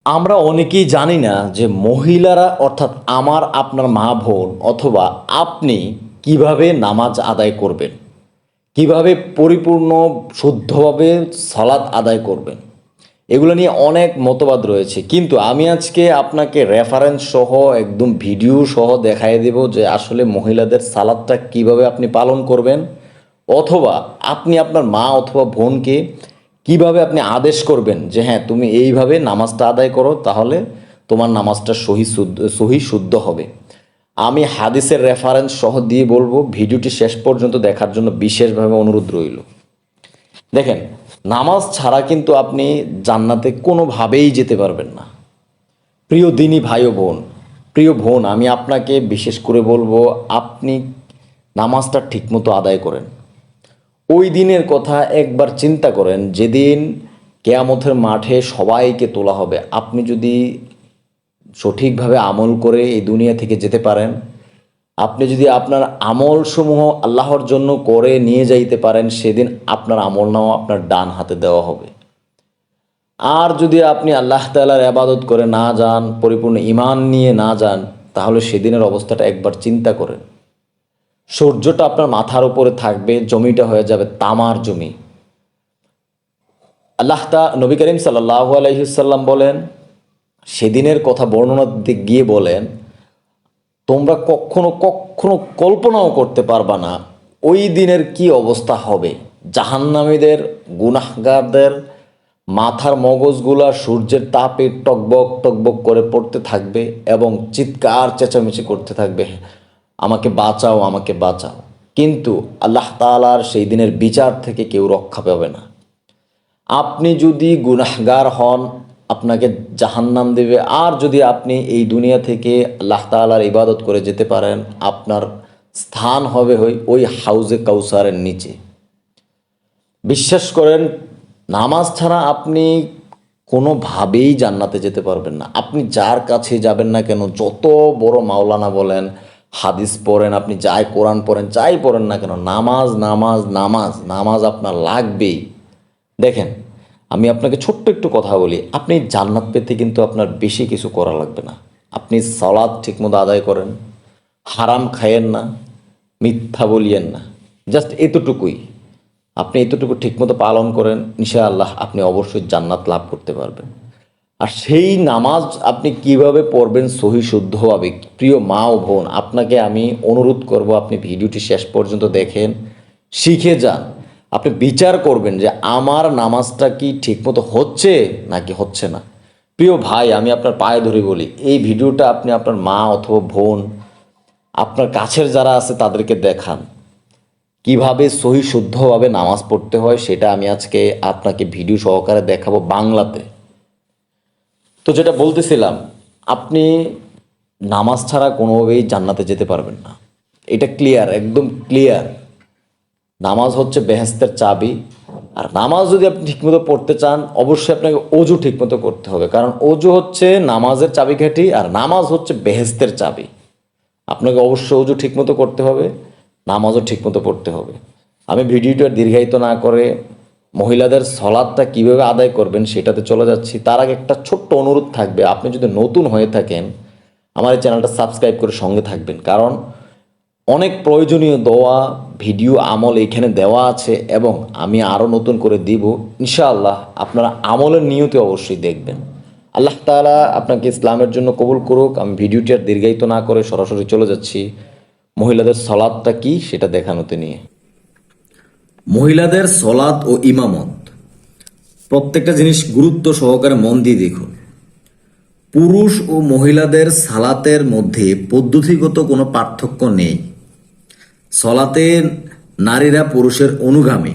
আমরা অনেকেই জানি না যে মহিলারা অর্থাৎ আমার আপনার মা বোন অথবা আপনি কিভাবে নামাজ আদায় করবেন, কিভাবে পরিপূর্ণ শুদ্ধভাবে সালাত আদায় করবেন। এগুলো নিয়ে অনেক মতবাদ রয়েছে, কিন্তু আমি আজকে আপনাকে রেফারেন্স সহ একদম ভিডিও সহ দেখাই দেব যে আসলে মহিলাদের সালাদটা কিভাবে আপনি পালন করবেন, অথবা আপনি আপনার মা অথবা বোনকে কিভাবে আপনি আদেশ করবেন যে হ্যাঁ তুমি এইভাবে নামাজটা আদায় করো, তাহলে তোমার নামাজটা সহি শুদ্ধ হবে। আমি হাদিসের রেফারেন্স সহ দিয়ে বলবো, ভিডিওটি শেষ পর্যন্ত দেখার জন্য বিশেষভাবে অনুরোধ রইল। দেখেন, নামাজ ছাড়া কিন্তু আপনি জান্নাতে কোনোভাবেই যেতে পারবেন না। প্রিয় দিনী ভাই ও বোন, প্রিয় বোন, আমি আপনাকে বিশেষ করে বলবো আপনি নামাজটা ঠিকমতো আদায় করেন। ওই দিনের কথা একবার চিন্তা করেন, যেদিন কেয়ামতের মাঠে সবাইকে তোলা হবে। আপনি যদি সঠিকভাবে আমল করে এই দুনিয়া থেকে যেতে পারেন, আপনি যদি আপনার আমলসমূহ আল্লাহর জন্য করে নিয়ে যাইতে পারেন, সেদিন আপনার আমলনাও আপনার ডান হাতে দেওয়া হবে। আর যদি আপনি আল্লাহ তাআলার ইবাদত করে না যান, পরিপূর্ণ ঈমান নিয়ে না যান, তাহলে সেদিনের অবস্থাটা একবার চিন্তা করেন। সূর্যটা আপনার মাথার উপরে থাকবে, জমিটা হয়ে যাবে তামার জমি। নবী করিম সাল্লাল্লাহু আলাইহি ওয়াসাল্লাম বলেন, সেদিনের কথা বর্ণনা দিতে গিয়ে বলেন, তোমরা কখনো কখনো কল্পনাও করতে পারবা না ওই দিনের কি অবস্থা হবে। জাহান্নামীদের, গুনাহগারদের মাথার মগজগুলা সূর্যের তাপে টকবক টকবক করে পড়তে থাকবে এবং চিৎকার চেঁচামেচি করতে থাকবে, আমাকে বাঁচাও, আমাকে বাঁচাও। কিন্তু আল্লাহ তাআলার সেই দিনের বিচার থেকে কেউ রক্ষা পাবে না। আপনি যদি গুনাহগার হন, আপনাকে জাহান্নাম দেবে। আর যদি আপনি এই দুনিয়া থেকে আল্লাহ তাআলার ইবাদত করে যেতে পারেন, আপনার স্থান হবে ওই হাউজে কাউসারের নিচে। বিশ্বাস করেন, নামাজ ছাড়া আপনি কোনোভাবেই জান্নাতে যেতে পারবেন না। আপনি যার কাছে যাবেন না কেন, যত বড় মাওলানা বলেন, হাদিস পড়েন, আপনি যাই কোরআন পড়েন, যাই পড়েন না কেন, নামাজ নামাজ নামাজ নামাজ আপনার লাগবেই। দেখেন, আমি আপনাকে ছোট্ট একটু কথা বলি, আপনি জান্নাত পেতে কিন্তু আপনার বেশি কিছু করা লাগবে না। আপনি সালাত ঠিকমতো আদায় করেন, হারাম খায়েন না, মিথ্যা বলিয়েন না, জাস্ট এতটুকুই। আপনি এতটুকু ঠিকমতো পালন করেন, ইনশাআল্লাহ আপনি অবশ্যই জান্নাত লাভ করতে পারবেন। আর সেই নামাজ আপনি কিভাবে পড়বেন সহি শুদ্ধভাবে, প্রিয় মা ও বোন, আপনাকে আমি অনুরোধ করব আপনি ভিডিওটি শেষ পর্যন্ত দেখেন, শিখে যান। আপনি বিচার করবেন যে আমার নামাজটা কি ঠিকমতো হচ্ছে নাকি হচ্ছে না। প্রিয় ভাই, আমি আপনার পায়ে ধরে বলি, এই ভিডিওটা আপনি আপনার মা অথবা বোন, আপনার কাছের যারা আছে তাদেরকে দেখান কিভাবে সহি শুদ্ধভাবে নামাজ পড়তে হয়। সেটা আমি আজকে আপনাকে ভিডিও সহকারে দেখাবো বাংলাতে। তো যেটা বলতেছিলাম, আপনি নামাজ ছাড়া কোনোভাবেই জান্নাতে যেতে পারবেন না। এটা ক্লিয়ার, একদম ক্লিয়ার। নামাজ হচ্ছে বেহেস্তের চাবি। আর নামাজ যদি আপনি ঠিকমতো পড়তে চান, অবশ্যই আপনাকে অজু ঠিকমতো করতে হবে, কারণ অজু হচ্ছে নামাজের চাবিকাঠি আর নামাজ হচ্ছে বেহেস্তের চাবি। আপনাকে অবশ্যই অজু ঠিকমতো করতে হবে, নামাজও ঠিকমতো পড়তে হবে। আমি ভিডিওটা দীর্ঘায়িত না করে মহিলাদের সলাদটা কিভাবে আদায় করবেন সেটাতে চলে যাচ্ছি। তার আগে একটা ছোট্ট অনুরোধ থাকবে, আপনি যদি নতুন হয়ে থাকেন আমার এই চ্যানেলটা সাবস্ক্রাইব করে সঙ্গে থাকবেন, কারণ অনেক প্রয়োজনীয় দোয়া, ভিডিও, আমল এখানে দেওয়া আছে এবং আমি আরও নতুন করে দিব ইনশাআল্লাহ। আপনারা আমলের নিয়তে অবশ্যই দেখবেন। আল্লাহ তাআলা আপনাকে ইসলামের জন্য কবুল করুক। আমি ভিডিওটি আর দীর্ঘায়িত না করে সরাসরি চলে যাচ্ছি মহিলাদের সলাদটা কি সেটা দেখানোতে নিয়ে। মহিলাদের সলাত ও ইমামত, প্রত্যেকটা জিনিস গুরুত্ব সহকারে মন দিয়ে দেখুন। পুরুষ ও মহিলাদের সালাতের মধ্যে পদ্ধতিগত কোনো পার্থক্য নেই। সলাতে নারীরা পুরুষের অনুগামী।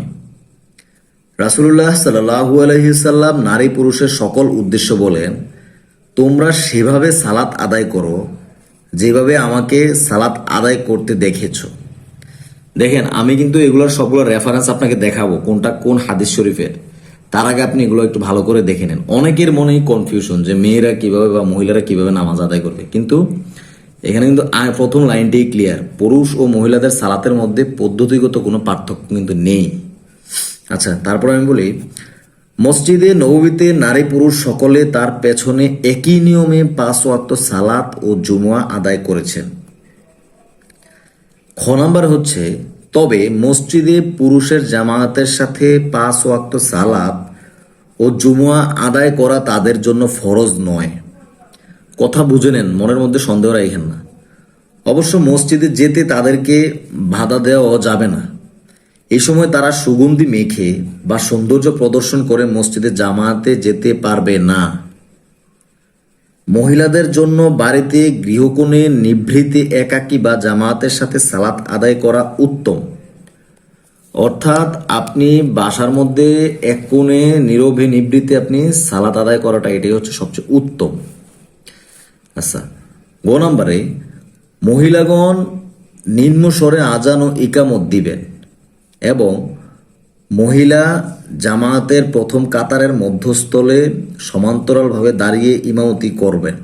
রাসূলুল্লাহ সাল্লাল্লাহু আলাইহি সাল্লাম নারী পুরুষের সকল উদ্দেশ্য বলেন, তোমরা সেভাবে সালাত আদায় করো যেভাবে আমাকে সালাত আদায় করতে দেখেছো। দেখেন, আমি কিন্তু এগুলোর সবগুলো রেফারেন্স আপনাকে দেখাবো কোনটা কোন হাদিস শরীফের। তার আগে আপনি এগুলো একটু ভালো করে দেখে নেন। অনেকের মনেই কনফিউশন যে মেয়েরা কিভাবে বা মহিলারা কিভাবে নামাজ আদায় করবে, কিন্তু এখানে কিন্তু প্রথম লাইনটাই ক্লিয়ার, পুরুষ ও মহিলাদের সালাতের মধ্যে পদ্ধতিগত কোনো পার্থক্য কিন্তু নেই। আচ্ছা, তারপর আমি বলি, মসজিদে নববীতে নারী পুরুষ সকলে তার পেছনে একই নিয়মে 5 ওয়াক্ত সালাত ও জুমুয়া আদায় করেছেন। খ নাম্বার হচ্ছে, তবে মসজিদে পুরুষের জামায়াতের সাথে 5 ওয়াক্ত সালাত ও জুমুয়া আদায় করা তাদের জন্য ফরজ নয়। কথা বুঝে নেন, মনের মধ্যে সন্দেহ রাখেন না। অবশ্য মসজিদে যেতে তাদেরকে বাধা দেওয়া যাবে না। এই সময় তারা সুগন্ধি মেখে বা সৌন্দর্য প্রদর্শন করে মসজিদে জামাতে যেতে পারবে না। মহিলাদের জন্য বাড়িতে গৃহকোণে নিভৃতে একাকী বা জামাতের সাথে সালাত আদায় করা উত্তম। অর্থাৎ আপনি বাসার মধ্যে এক কোণে নীরবে নিভৃতে আপনি সালাত আদায় করাটা এটাই হচ্ছে সবচেয়ে উত্তম। আচ্ছা, গ নম্বরে মহিলাগণ নিম্ন স্বরে আজান ও ইকামত দিবেন এবং মহিলা জামায়াতের প্রথম কাতারের মধ্যস্থলে সমান্তরালভাবে দাঁড়িয়ে ইমামতি করবেন।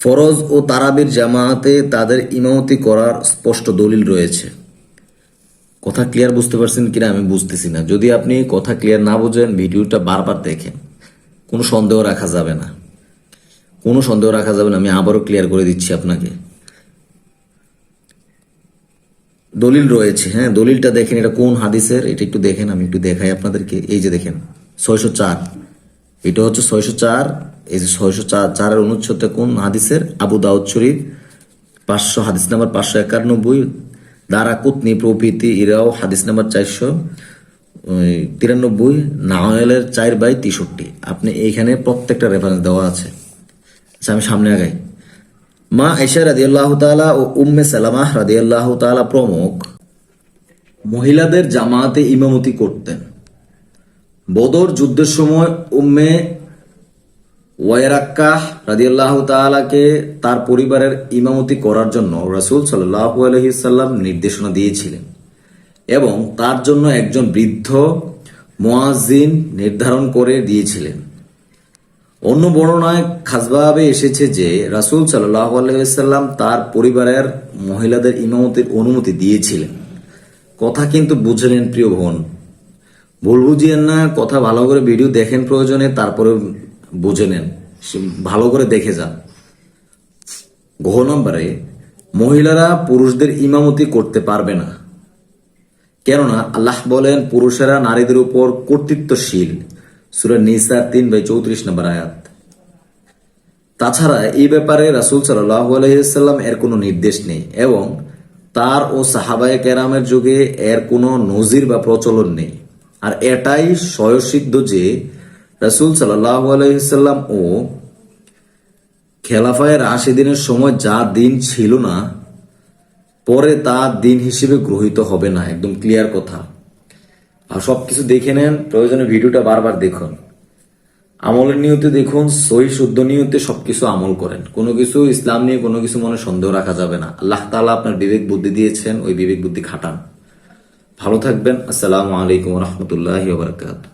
ফরজ ও তারাবির জামায়াতে তাদের ইমামতি করার স্পষ্ট দলিল রয়েছে। কথা ক্লিয়ার বুঝতে পারছেন কিনা আমি বুঝতেছি না। যদি আপনি কথা ক্লিয়ার না বুঝেন ভিডিওটা বারবার দেখেন, কোনো সন্দেহ রাখা যাবে না, কোনো সন্দেহ রাখা যাবে না। আমি আবারও ক্লিয়ার করে দিচ্ছি আপনাকে। দলিল রয়েছে, হ্যাঁ দলিলটা দেখেন, এটা কোন হাদিসের এটা একটু দেখেন, আমি একটু দেখাই আপনাদেরকে। এই যে দেখেন 604, এটা হচ্ছে 604। এই যে 604-এর অনুচ্ছেদটা কোন হাদিসের? আবু দাউদ শরীফ 500 হাদিস নাম্বার 591, দারাকুতনি প্রভৃতি ইরাও হাদিস নাম্বার 493, নাওয়াইলের 4/63। আপনি এইখানে প্রত্যেকটা রেফারেন্স দেওয়া আছে। আচ্ছা, আমি সামনে আগাই। মা আয়েশা রাদিয়াল্লাহু তাআলা ও উম্মে সালামাহ রাদিয়াল্লাহু তাআলা প্রমুখ মহিলাদের জামাতে ইমামতি করতেন। বদর যুদ্ধের সময় উম্মে ওয়ারাক্কাহ রাদিয়াল্লাহু তাআলাকে তার পরিবারের ইমামতি করার জন্য রাসূল সাল্লাল্লাহু আলাইহি সাল্লাম নির্দেশনা দিয়েছিলেন এবং তার জন্য একজন বৃদ্ধ মুয়াজ্জিন নির্ধারণ করে দিয়েছিলেন। অন্য বর্ণনায় খাসভাবে এসেছে যে রাসূল সাল্লাল্লাহু আলাইহি ওয়াসাল্লাম তার পরিবারের মহিলাদের ইমামতির অনুমতি দিয়েছিলেন। কথা কিন্তু বুঝে নেন প্রিয় বোন, ভুল বুঝিয়েন না। কথা ভালো করে ভিডিও দেখেন প্রয়োজনে, তারপরে বুঝে নেন, ভালো করে দেখে যান। ঘ নম্বরে মহিলারা পুরুষদের ইমামতি করতে পারবে না, কেননা আল্লাহ বলেন পুরুষেরা নারীদের উপর কর্তৃত্বশীল, সূরা নিসা 3/34 নম্বর আয়াত। তাছাড়া এই ব্যাপারে রাসূল সাল্লাল্লাহু আলাইহি ওয়াসাল্লাম এর কোনো নির্দেশ নেই এবং তার ও সাহাবায়ে কেরামের যুগে এর কোনো নজির বা প্রচলন নেই। আর এটাই স্বয়সিদ্ধ যে রাসূল সাল্লাল্লাহু আলাইহি ওয়াসাল্লাম ও খেলাফায়ে রাশিদিনের সময় যা দিন ছিল না, পরে তা দিন হিসেবে গ্রহীত হবে না। একদম ক্লিয়ার কথা। আর সবকিছু দেখে নেন, প্রয়োজনে ভিডিওটা বারবার দেখুন, আমলের নিয়তে দেখুন, সহি শুদ্ধ নিয়তে সবকিছু আমল করেন। কোনো কিছু ইসলাম নিয়ে কোনো কিছু মনে সন্দেহ রাখা যাবে না। আল্লাহ তাআলা আপনার বিবেক বুদ্ধি দিয়েছেন, ওই বিবেক বুদ্ধি খাটান। ভালো থাকবেন। আসসালামু আলাইকুম ওয়া রাহমাতুল্লাহি ওয়া বারাকাতুহু।